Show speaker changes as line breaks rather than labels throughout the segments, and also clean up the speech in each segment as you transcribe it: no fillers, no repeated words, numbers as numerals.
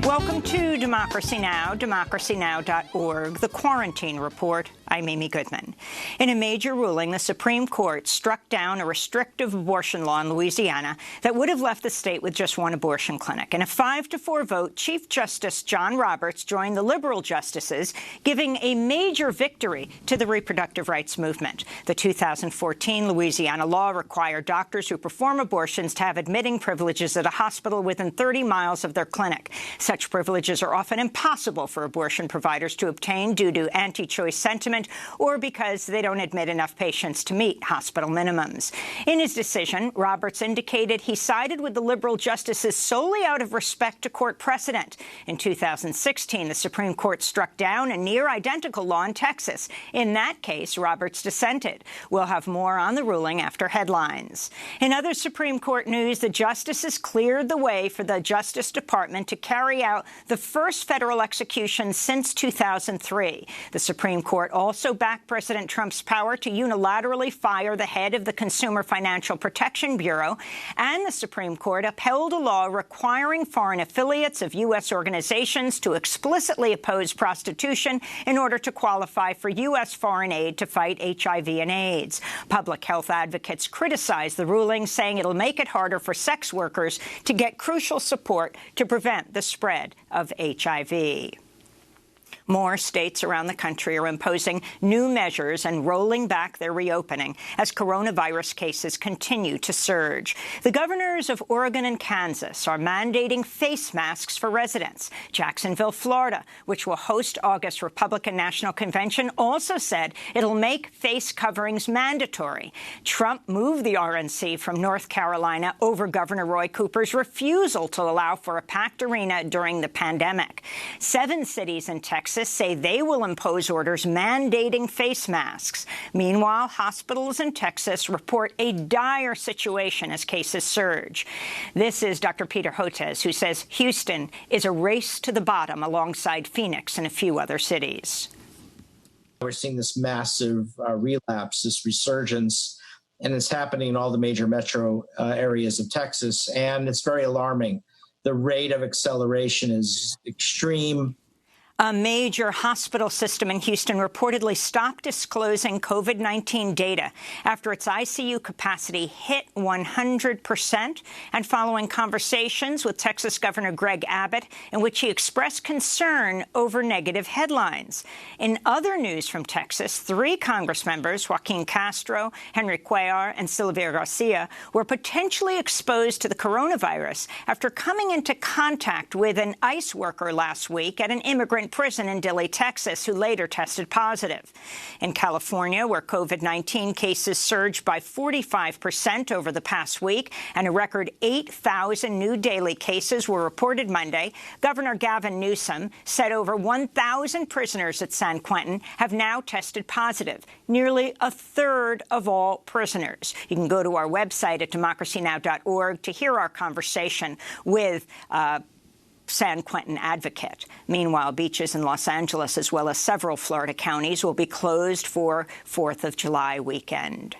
Welcome to Democracy Now!, democracynow.org, the Quarantine Report. I'm Amy Goodman. In a major ruling, the Supreme Court struck down a restrictive abortion law in Louisiana that would have left the state with just one abortion clinic. In a 5-4 vote, Chief Justice John Roberts joined the liberal justices, giving a major victory to the reproductive rights movement. The 2014 Louisiana law required doctors who perform abortions to have admitting privileges at a hospital within 30 miles of their clinic. Such privileges are often impossible for abortion providers to obtain due to anti-choice sentiment or because they don't admit enough patients to meet hospital minimums. In his decision, Roberts indicated he sided with the liberal justices solely out of respect to court precedent. In 2016, the Supreme Court struck down a near-identical law in Texas. In that case, Roberts dissented. We'll have more on the ruling after headlines. In other Supreme Court news, the justices cleared the way for the Justice Department to carry out the first federal execution since 2003. The Supreme Court also backed President Trump's power to unilaterally fire the head of the Consumer Financial Protection Bureau, and the Supreme Court upheld a law requiring foreign affiliates of U.S. organizations to explicitly oppose prostitution in order to qualify for U.S. foreign aid to fight HIV and AIDS. Public health advocates criticize the ruling, saying it'll make it harder for sex workers to get crucial support to prevent the spread of HIV. More states around the country are imposing new measures and rolling back their reopening as coronavirus cases continue to surge. The governors of Oregon and Kansas are mandating face masks for residents. Jacksonville, Florida, which will host August Republican National Convention, also said it'll make face coverings mandatory. Trump moved the RNC from North Carolina over Governor Roy Cooper's refusal to allow for a packed arena during the pandemic. 7 cities in Texas say they will impose orders mandating face masks. Meanwhile, hospitals in Texas report a dire situation as cases surge. This is Dr. Peter Hotez, who says Houston is a race to the bottom alongside Phoenix and a few other cities.
We're seeing this massive relapse, this resurgence, and it's happening in all the major metro areas of Texas, and it's very alarming. The rate of acceleration is extreme.
A major hospital system in Houston reportedly stopped disclosing COVID-19 data after its ICU capacity hit 100% and following conversations with Texas Governor Greg Abbott in which he expressed concern over negative headlines. In other news from Texas, 3 Congress members, Joaquin Castro, Henry Cuellar, and Sylvia Garcia, were potentially exposed to the coronavirus after coming into contact with an ICE worker last week at an immigrant prison in Dilley, Texas, who later tested positive. In California, where COVID-19 cases surged by 45% over the past week and a record 8,000 new daily cases were reported Monday, Governor Gavin Newsom said over 1,000 prisoners at San Quentin have now tested positive, nearly a third of all prisoners. You can go to our website at democracynow.org to hear our conversation with San Quentin advocate. Meanwhile, beaches in Los Angeles, as well as several Florida counties, will be closed for 4th of July weekend.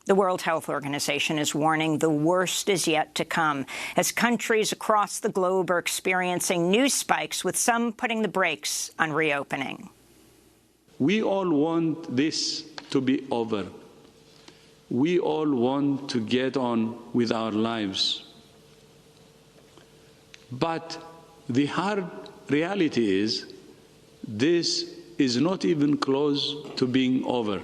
The World Health Organization is warning the worst is yet to come as countries across the globe are experiencing new spikes, with some putting the brakes on reopening.
We all want this to be over. We all want to get on with our lives. But the hard reality is this is not even close to being over.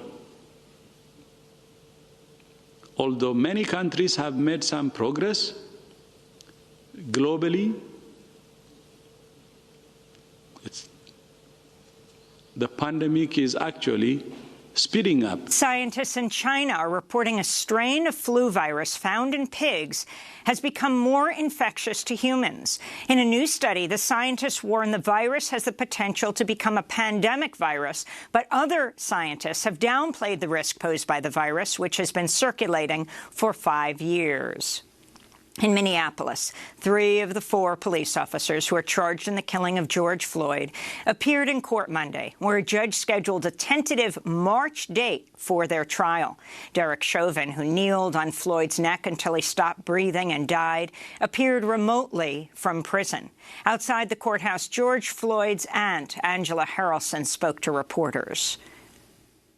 Although many countries have made some progress globally, the pandemic is actually speeding up.
Scientists in China are reporting a strain of flu virus found in pigs has become more infectious to humans. In a new study, the scientists warn the virus has the potential to become a pandemic virus, but other scientists have downplayed the risk posed by the virus, which has been circulating for 5 years. In Minneapolis, 3 of the 4 police officers who are charged in the killing of George Floyd appeared in court Monday, where a judge scheduled a tentative March date for their trial. Derek Chauvin, who kneeled on Floyd's neck until he stopped breathing and died, appeared remotely from prison. Outside the courthouse, George Floyd's aunt, Angela Harrelson, spoke to reporters.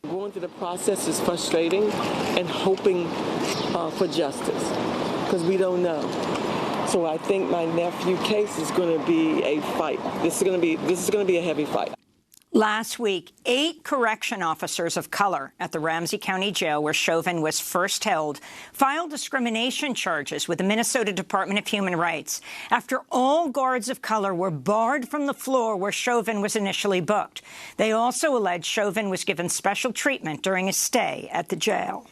Going through the process is frustrating and hoping for justice, because we don't know. So I think my nephew case is going to be a fight. This is going to be a heavy fight.
Last week, 8 correction officers of color at the Ramsey County Jail, where Chauvin was first held, filed discrimination charges with the Minnesota Department of Human Rights after all guards of color were barred from the floor where Chauvin was initially booked. They also allege Chauvin was given special treatment during his stay at the jail.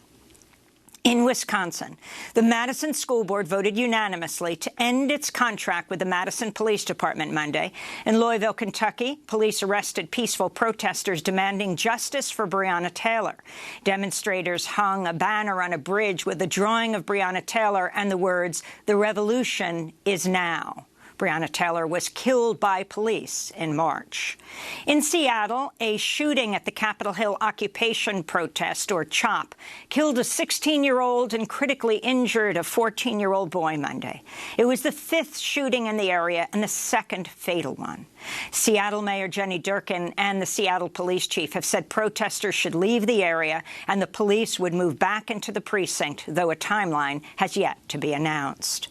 In Wisconsin, the Madison School Board voted unanimously to end its contract with the Madison Police Department Monday. In Louisville, Kentucky, police arrested peaceful protesters demanding justice for Breonna Taylor. Demonstrators hung a banner on a bridge with a drawing of Breonna Taylor and the words, "The revolution is now." Breonna Taylor was killed by police in March. In Seattle, a shooting at the Capitol Hill occupation protest, or CHOP, killed a 16-year-old and critically injured a 14-year-old boy Monday. It was the 5th shooting in the area and the 2nd fatal one. Seattle Mayor Jenny Durkan and the Seattle police chief have said protesters should leave the area and the police would move back into the precinct, though a timeline has yet to be announced.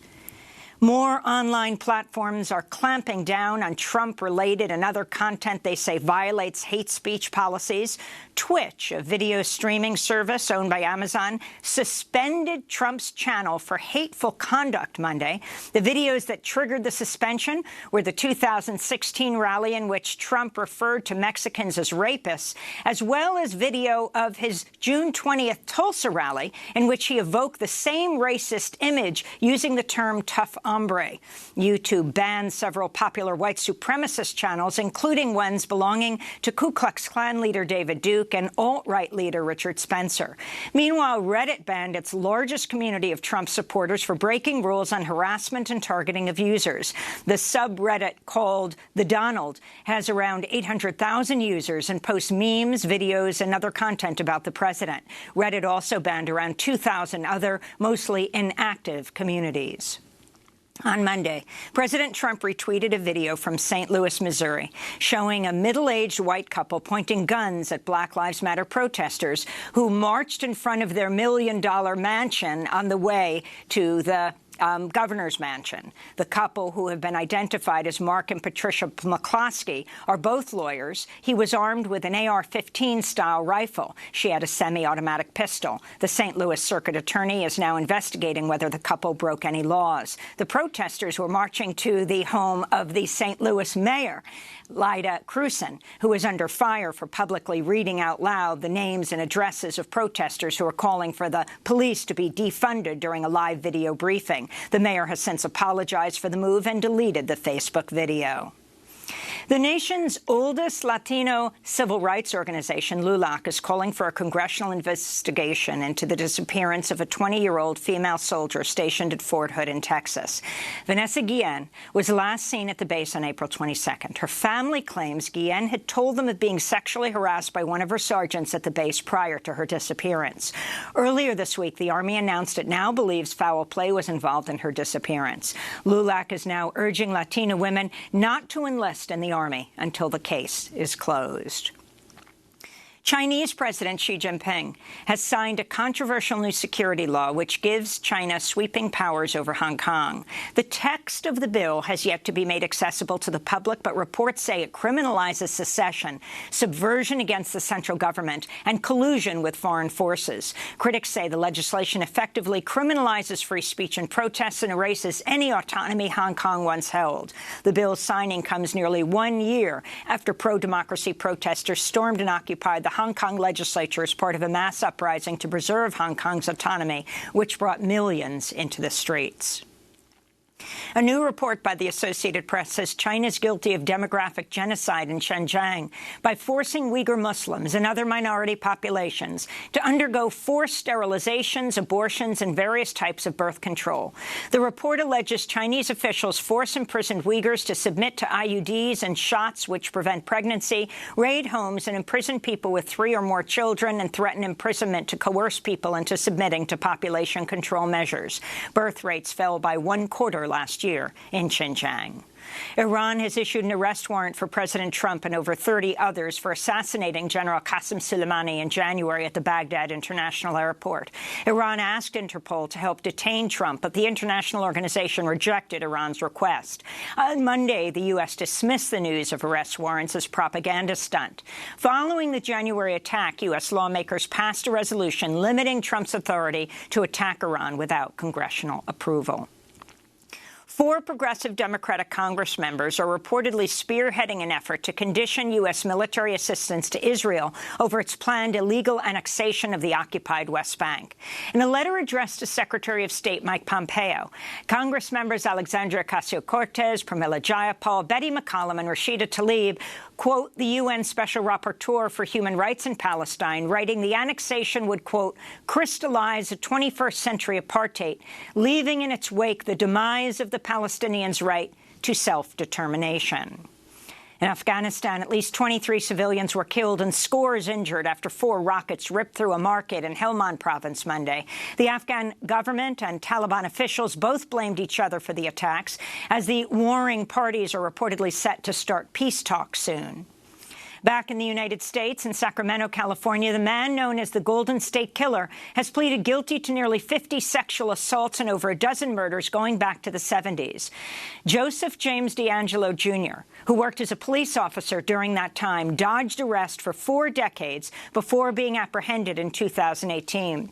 More online platforms are clamping down on Trump-related and other content they say violates hate speech policies. Twitch, a video streaming service owned by Amazon, suspended Trump's channel for hateful conduct Monday. The videos that triggered the suspension were the 2016 rally in which Trump referred to Mexicans as rapists, as well as video of his June 20th Tulsa rally in which he evoked the same racist image using the term tough hombre. YouTube banned several popular white supremacist channels, including ones belonging to Ku Klux Klan leader David Duke and alt-right leader Richard Spencer. Meanwhile, Reddit banned its largest community of Trump supporters for breaking rules on harassment and targeting of users. The subreddit called The Donald has around 800,000 users and posts memes, videos, and other content about the president. Reddit also banned around 2,000 other, mostly inactive communities. On Monday, President Trump retweeted a video from St. Louis, Missouri, showing a middle-aged white couple pointing guns at Black Lives Matter protesters who marched in front of their million-dollar mansion on the way to the governor's mansion. The couple, who have been identified as Mark and Patricia McCloskey, are both lawyers. He was armed with an AR-15-style rifle. She had a semi-automatic pistol. The St. Louis Circuit Attorney is now investigating whether the couple broke any laws. The protesters were marching to the home of the St. Louis mayor, Lyda Crewson, who is under fire for publicly reading out loud the names and addresses of protesters who are calling for the police to be defunded during a live video briefing. The mayor has since apologized for the move and deleted the Facebook video. The nation's oldest Latino civil rights organization, LULAC, is calling for a congressional investigation into the disappearance of a 20-year-old female soldier stationed at Fort Hood in Texas. Vanessa Guillen was last seen at the base on April 22nd. Her family claims Guillen had told them of being sexually harassed by one of her sergeants at the base prior to her disappearance. Earlier this week, the Army announced it now believes foul play was involved in her disappearance. LULAC is now urging Latino women not to enlist in the Army until the case is closed. Chinese President Xi Jinping has signed a controversial new security law which gives China sweeping powers over Hong Kong. The text of the bill has yet to be made accessible to the public, but reports say it criminalizes secession, subversion against the central government, and collusion with foreign forces. Critics say the legislation effectively criminalizes free speech and protests and erases any autonomy Hong Kong once held. The bill's signing comes nearly 1 year after pro-democracy protesters stormed and occupied the Hong Kong legislature as part of a mass uprising to preserve Hong Kong's autonomy, which brought millions into the streets. A new report by the Associated Press says China is guilty of demographic genocide in Xinjiang by forcing Uyghur Muslims and other minority populations to undergo forced sterilizations, abortions, and various types of birth control. The report alleges Chinese officials force imprisoned Uyghurs to submit to IUDs and shots which prevent pregnancy, raid homes, and imprison people with 3 or more children, and threaten imprisonment to coerce people into submitting to population control measures. Birth rates fell by 1/4 last year in Xinjiang. Iran has issued an arrest warrant for President Trump and over 30 others for assassinating General Qasem Soleimani in January at the Baghdad International Airport. Iran asked Interpol to help detain Trump, but the international organization rejected Iran's request. On Monday, the U.S. dismissed the news of arrest warrants as propaganda stunt. Following the January attack, U.S. lawmakers passed a resolution limiting Trump's authority to attack Iran without congressional approval. 4 progressive Democratic Congress members are reportedly spearheading an effort to condition U.S. military assistance to Israel over its planned illegal annexation of the occupied West Bank. In a letter addressed to Secretary of State Mike Pompeo, Congress members Alexandria Ocasio-Cortez, Pramila Jayapal, Betty McCollum, and Rashida Tlaib quote the UN Special Rapporteur for Human Rights in Palestine, writing the annexation would, quote, crystallize a 21st century apartheid, leaving in its wake the demise of the Palestinians' right to self-determination. In Afghanistan, at least 23 civilians were killed and scores injured after 4 rockets ripped through a market in Helmand province Monday. The Afghan government and Taliban officials both blamed each other for the attacks, as the warring parties are reportedly set to start peace talks soon. Back in the United States, in Sacramento, California, the man known as the Golden State Killer has pleaded guilty to nearly 50 sexual assaults and over a dozen murders going back to the 70s. Joseph James DeAngelo, Jr., who worked as a police officer during that time, dodged arrest for 4 decades before being apprehended in 2018.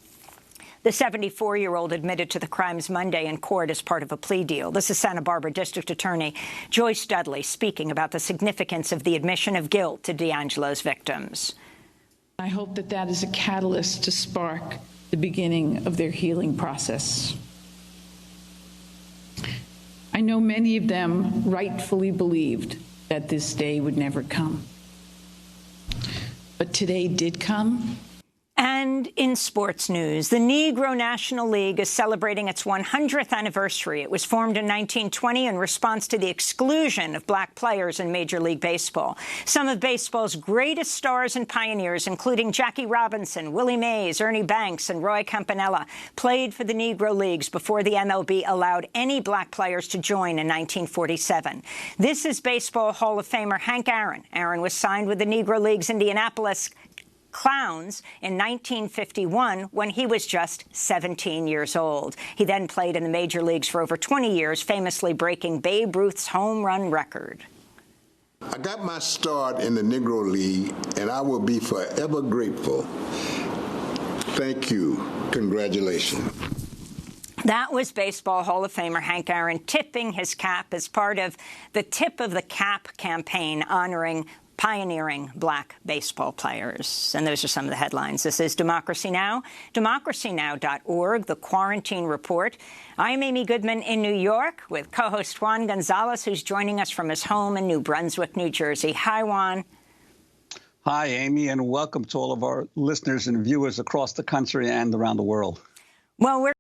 The 74-year-old admitted to the crimes Monday in court as part of a plea deal. This is Santa Barbara District Attorney Joyce Dudley speaking about the significance of the admission of guilt to DeAngelo's victims.
I hope that that is a catalyst to spark the beginning of their healing process. I know many of them rightfully believed that this day would never come. But today did come.
And in sports news, the Negro National League is celebrating its 100th anniversary. It was formed in 1920 in response to the exclusion of black players in Major League Baseball. Some of baseball's greatest stars and pioneers, including Jackie Robinson, Willie Mays, Ernie Banks, and Roy Campanella, played for the Negro Leagues before the MLB allowed any black players to join in 1947. This is Baseball Hall of Famer Hank Aaron. Aaron was signed with the Negro Leagues Indianapolis Clowns in 1951 when he was just 17 years old. He then played in the major leagues for over 20 years, famously breaking Babe Ruth's home run record.
I got my start in the Negro League, and I will be forever grateful. Thank you. Congratulations.
That was Baseball Hall of Famer Hank Aaron tipping his cap as part of the Tip of the Cap campaign honoring pioneering black baseball players. And those are some of the headlines. This is Democracy Now!, democracynow.org, the Quarantine Report. I'm Amy Goodman in New York with co-host Juan Gonzalez, who's joining us from his home in New Brunswick, New Jersey. Hi, Juan.
Hi, Amy, and welcome to all of our listeners and viewers across the country and around the world.
Well, we're